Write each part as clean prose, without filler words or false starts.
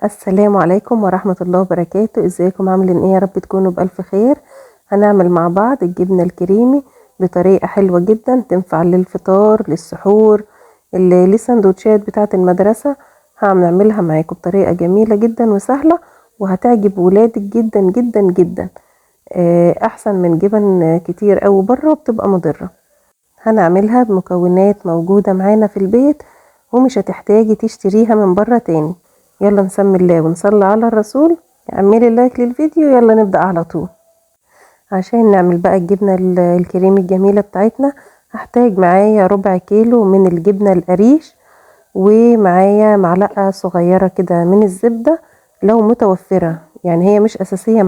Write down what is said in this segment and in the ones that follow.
السلام عليكم ورحمة الله وبركاته. ازيكم عاملين ايه؟ يا رب تكونوا بألف خير. هنعمل مع بعض الجبنة الكريمي بطريقة حلوة جدا، تنفع للفطار، للسحور، للسندوتشات بتاعة المدرسة. هنعملها معاكم بطريقة جميلة جدا وسهلة، وهتعجب ولادك جدا جدا جدا. احسن من جبن كتير اوي بره وبتبقى مضرة. هنعملها بمكونات موجودة معانا في البيت، ومش هتحتاجي تشتريها من بره تاني. يلا نسمي الله ونصلي على الرسول. اعملي لايك للفيديو، يلا نبدأ على طول. عشان نعمل بقى الجبنة الكريمي الجميلة بتاعتنا، هحتاج معايا ربع كيلو من الجبنة القريش، ومعايا معلقة صغيرة كده من الزبدة لو متوفرة، يعني هي مش أساسية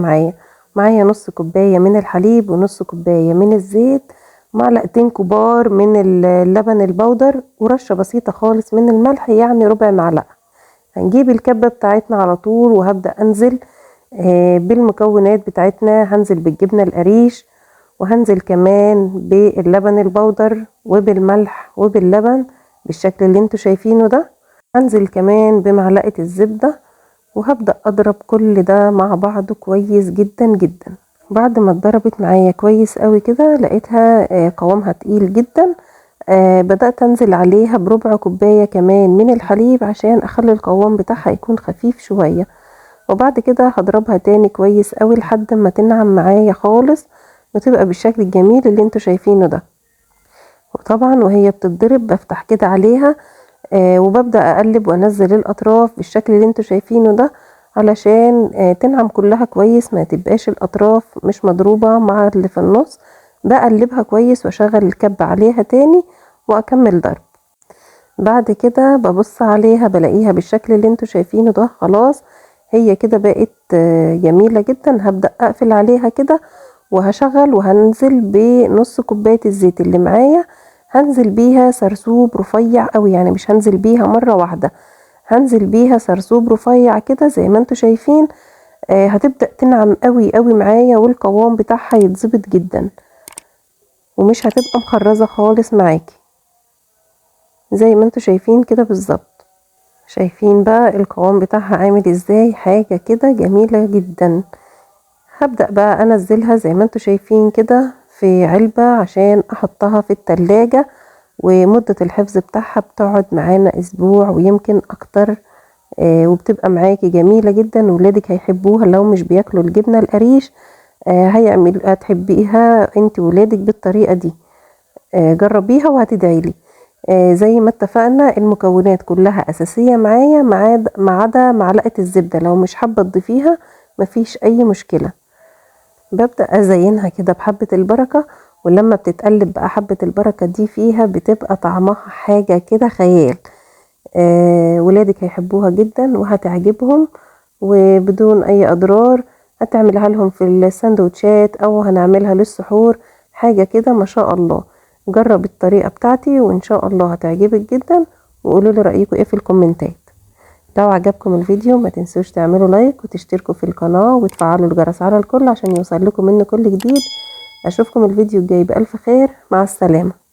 معايا نص كوباية من الحليب، ونص كوباية من الزيت، معلقتين كبار من اللبن البودر، ورشة بسيطة خالص من الملح، يعني ربع معلقة. هنجيب الكبة بتاعتنا على طول، وهبدأ أنزل بالمكونات بتاعتنا. هنزل بالجبنة القريش، وهنزل كمان باللبن البودر وبالملح وباللبن بالشكل اللي انتوا شايفينه ده. هنزل كمان بمعلقة الزبدة، وهبدأ أضرب كل ده مع بعضه كويس جدا جدا. بعد ما اتضربت معايا كويس قوي كده، لقيتها قوامها تقيل جدا. بدأت أنزل عليها بربع كوباية كمان من الحليب، عشان أخلي القوام بتاعها يكون خفيف شوية. وبعد كده هضربها تاني كويس قوي لحد ما تنعم معايا خالص، وتبقى بالشكل الجميل اللي انتوا شايفينه ده. وطبعا وهي بتتضرب بفتح كده عليها، وببدأ أقلب وأنزل الأطراف بالشكل اللي انتوا شايفينه ده، علشان تنعم كلها كويس، ما تبقاش الأطراف مش مضروبة مع اللي في النص. بقلبها كويس واشغل الكبة عليها تاني واكمل ضرب. بعد كده ببص عليها بلاقيها بالشكل اللي انتوا شايفينه ده. خلاص هي كده بقت جميلة جدا. هبدأ اقفل عليها كده، وهشغل وهنزل بنص كوباية الزيت اللي معايا. هنزل بيها سرسوب رفيع قوي، يعني مش هنزل بيها مرة واحدة، هنزل بيها سرسوب رفيع كده زي ما انتوا شايفين. هتبدأ تنعم قوي قوي معايا، والقوام بتاعها يتظبط جدا، ومش هتبقى مخرزة خالص معاكي زي ما انتوا شايفين كده بالظبط. شايفين بقى القوام بتاعها عامل ازاي؟ حاجة كده جميلة جدا. هبدأ بقى انزلها زي ما انتوا شايفين كده في علبة، عشان احطها في التلاجة، ومدة الحفظ بتاعها بتقعد معانا اسبوع ويمكن اكتر. وبتبقى معاكي جميلة جدا، ولادك هيحبوها لو مش بياكلوا الجبنة القريش. هتحبيها انت ولادك بالطريقة دي. جربيها وهتدعيلي. زي ما اتفقنا المكونات كلها اساسية معايا، ما عدا معلقة الزبدة، لو مش حابة تضيفيها مفيش اي مشكلة. ببدأ ازينها كده بحبة البركة، ولما بتتقلب بقى حبة البركة دي فيها، بتبقى طعمها حاجة كده خيال. ولادك هيحبوها جدا وهتعجبهم، وبدون اي اضرار. هتعملها لهم في الساندوتشات، او هنعملها للسحور، حاجة كده ما شاء الله. جرب الطريقة بتاعتي وان شاء الله هتعجبك جدا، وقولوا لي رأيكم ايه في الكومنتات. لو عجبكم الفيديو ما تنسوش تعملوا لايك وتشتركوا في القناة وتفعلوا الجرس على الكل، عشان يوصل لكم منه كل جديد. اشوفكم الفيديو الجاي بألف خير. مع السلامة.